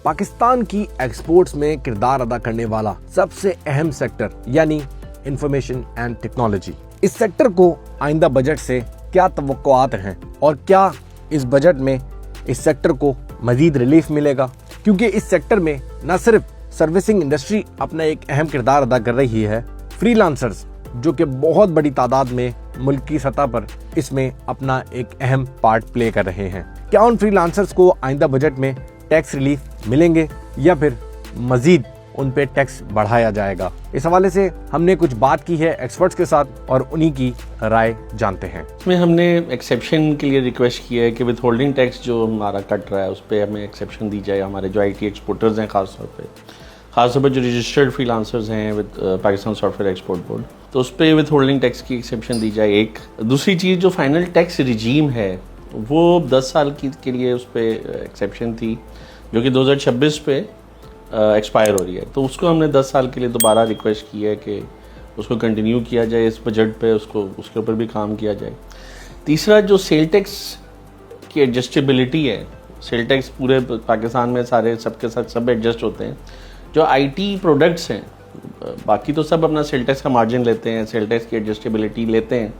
पाकिस्तान की एक्सपोर्ट्स में किरदार अदा करने वाला सबसे अहम सेक्टर यानी इंफॉर्मेशन एंड टेक्नोलॉजी। इस सेक्टर को आइंदा बजट से क्या तवक्कुआत हैं और क्या इस बजट में इस सेक्टर को मजीद रिलीफ मिलेगा, क्योंकि इस सेक्टर में न सिर्फ सर्विसिंग इंडस्ट्री अपना एक अहम किरदार अदा कर रही है, फ्रीलांसर्स जो कि बहुत बड़ी तादाद में मुल्क की सतह पर इसमें अपना एक अहम पार्ट प्ले कर रहे हैं। क्या उन फ्रीलांसर्स को आइंदा बजट में टैक्स रिलीफ मिलेंगे या फिर मजीद उन पे टैक्स बढ़ाया जाएगा? इस हवाले से हमने कुछ बात की है एक्सपर्ट्स के साथ और उन्हीं की राय जानते हैं। इसमें हमने एक्सेप्शन के लिए रिक्वेस्ट किया है कि विथ होल्डिंग टैक्स जो हमारा कट रहा है उस पर हमें एक्सेप्शन दी जाए। हमारे जो IT एक्सपोर्टर्स हैं खासतौर पर जो रजिस्टर्ड फ्रीलांसर्स हैं with Pakistan software export board, तो उस पर विथ होल्डिंग टैक्स की एक्सेप्शन दी जाए। एक दूसरी चीज़ जो फाइनल टैक्स रिजीम है वो 10 साल के लिए उस पर एक्सेप्शन थी जो कि 2026 पे एक्सपायर हो रही है, तो उसको हमने 10 साल के लिए दोबारा रिक्वेस्ट की है कि उसको कंटिन्यू किया जाए इस बजट पे, उसके ऊपर भी काम किया जाए। तीसरा जो सेल टैक्स की एडजस्टेबिलिटी है, सेल टैक्स पूरे पाकिस्तान में सारे सबके साथ सब एडजस्ट होते हैं। जो IT प्रोडक्ट्स हैं बाकी तो सब अपना सेल टैक्स का मार्जिन लेते हैं, सेल टैक्स की एडजस्टेबिलिटी लेते हैं,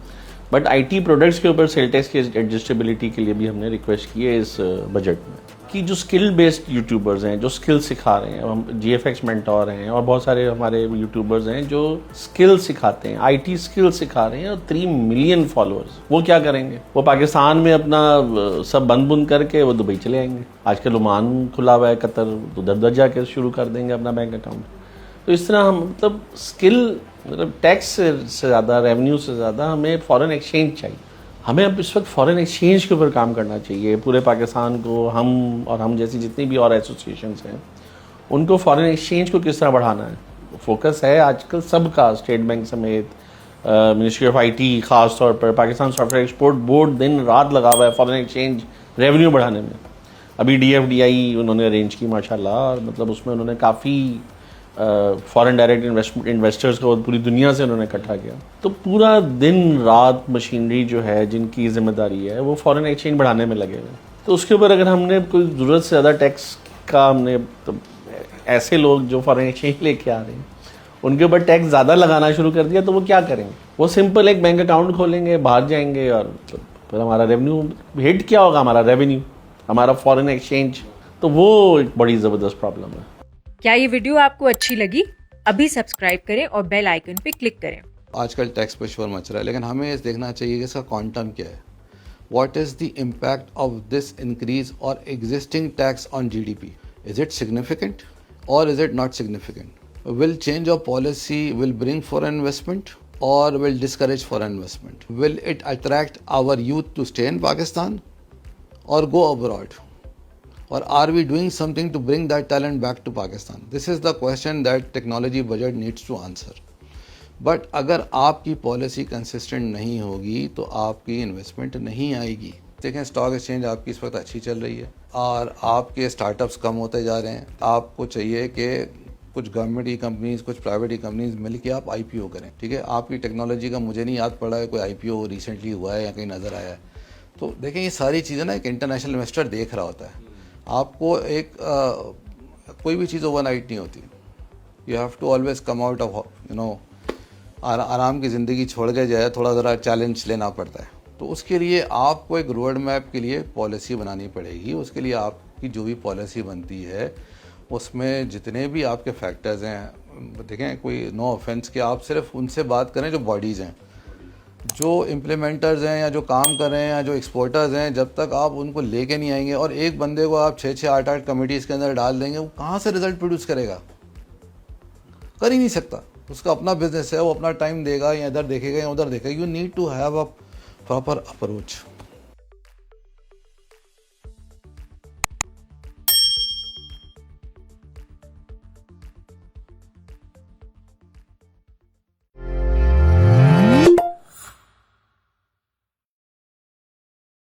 बट IT प्रोडक्ट्स के ऊपर सेल टैक्स की एडजस्टेबिलिटी के लिए भी हमने रिक्वेस्ट की है इस बजट में। कि जो स्किल बेस्ड यूट्यूबर्स हैं जो स्किल सिखा रहे हैं, हम GFX मेंटोर हैं और बहुत सारे हमारे यूट्यूबर्स हैं जो स्किल सिखाते हैं, IT स्किल सिखा रहे हैं और 3 मिलियन फॉलोअर्स, वो क्या करेंगे? वो पाकिस्तान में अपना सब बंद करके वो दुबई चले आएंगे। आजकल ओमान खुला हुआ है, कतर, उधर जाके शुरू कर देंगे अपना बैंक अकाउंट। तो इस तरह हम मतलब स्किल मतलब टैक्स से ज़्यादा, रेवेन्यू से ज़्यादा हमें फॉरेन एक्सचेंज चाहिए। हमें अब इस वक्त फॉरेन एक्सचेंज के ऊपर काम करना चाहिए। पूरे पाकिस्तान को हम जैसी जितनी भी और एसोसिएशंस हैं उनको फॉरेन एक्सचेंज को किस तरह बढ़ाना है, फोकस है आजकल सबका, स्टेट बैंक समेत, मिनिस्ट्री ऑफ IT ख़ास तौर पर, पाकिस्तान सॉफ्टवेयर एक्सपोर्ट बोर्ड दिन रात लगा हुआ है फॉरेन एक्सचेंज रेवेन्यू बढ़ाने में। अभी DFDI उन्होंने अरेंज की माशाल्लाह, और मतलब उसमें उन्होंने काफ़ी फॉरेन डायरेक्ट इन्वेस्टर्स को पूरी दुनिया से उन्होंने इकट्ठा किया। तो पूरा दिन रात मशीनरी जो है जिनकी जिम्मेदारी है वो फॉरेन एक्सचेंज बढ़ाने में लगे हुए। तो उसके ऊपर अगर हमने कोई ज़रूरत से ज़्यादा टैक्स का हमने तो ऐसे लोग जो फॉरेन एक्सचेंज लेके आ रहे हैं उनके ऊपर टैक्स ज़्यादा लगाना शुरू कर दिया तो वो क्या करेंगे? वो सिंपल एक बैंक अकाउंट खोलेंगे, बाहर जाएंगे और फिर हमारा रेवेन्यू हिट क्या होगा? हमारा रेवेन्यू, हमारा फॉरेन एक्सचेंज। तो वो एक बड़ी ज़बरदस्त प्रॉब्लम है। क्या ये वीडियो आपको अच्छी लगी? अभी सब्सक्राइब करें और बेल आइकन पे क्लिक करें। आजकल टैक्स पर शोर मच रहा है, लेकिन हमें ये देखना चाहिए कि इसका क्वांटम क्या है। What is the impact of this increase और existing tax on GDP? Is it significant और is it not significant? Will change of policy will bring foreign investment और will discourage foreign investment? Will it attract our youth to stay in Pakistan और go abroad? Or are we doing something to bring that talent back to Pakistan? This is the question that technology budget needs to answer. But अगर आपकी policy consistent नहीं होगी तो आपकी investment नहीं आएगी। देखें, स्टॉक एक्सचेंज आपकी इस वक्त अच्छी चल रही है और आपके स्टार्टअप्स कम होते जा रहे हैं। आपको चाहिए कि कुछ गवर्नमेंट की कंपनीज, कुछ प्राइवेट की कंपनीज मिल के आप IPO करें, ठीक है? आपकी टेक्नोलॉजी का मुझे नहीं याद पड़ा है कोई IPO रिसेंटली हुआ है या कहीं नज़र आया है। तो देखें, ये सारी चीज़ें ना एक इंटरनेशनल इन्वेस्टर देख रहा होता है। आपको एक कोई भी चीज़ ओवरनाइट नहीं होती। You have to always come out of आराम की ज़िंदगी छोड़ के जो है थोड़ा ज़रा चैलेंज लेना पड़ता है। तो उसके लिए आपको एक रोड मैप के लिए पॉलिसी बनानी पड़ेगी। उसके लिए आपकी जो भी पॉलिसी बनती है उसमें जितने भी आपके फैक्टर्स हैं, देखें कोई नो ऑफेंस कि आप सिर्फ उनसे बात करें जो बॉडीज़ हैं, जो इम्प्लीमेंटर्स हैं या जो काम कर रहे हैं या जो एक्सपोर्टर्स हैं, जब तक आप उनको लेके नहीं आएंगे और एक बंदे को आप 6-6, 8-8 कमेटीज़ के अंदर डाल देंगे, वो कहाँ से रिजल्ट प्रोड्यूस करेगा? कर ही नहीं सकता। उसका अपना बिजनेस है, वो अपना टाइम देगा या इधर देखेगा या उधर देखेगा। You need to have a proper approach.